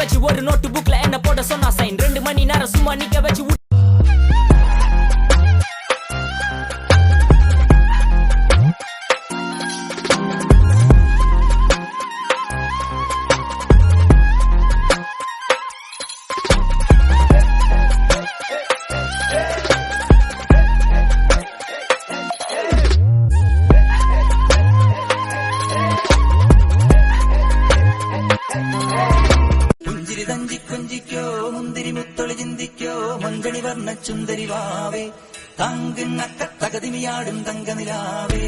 வச்சு ஒரு நோட்டு புக்ல என்ன போட சொன்னா சைன் 2 மணி நேரம் சும்மா நிக்க வச்சு മുന്തിരി മുത്തൊളി ചിന്തിക്കോ മഞ്ചണി വർണ്ണ ചുന്ദരി വാവേ തങ്കുന്നക്ക തകതിമിയാടും തങ്ക നിലാവേ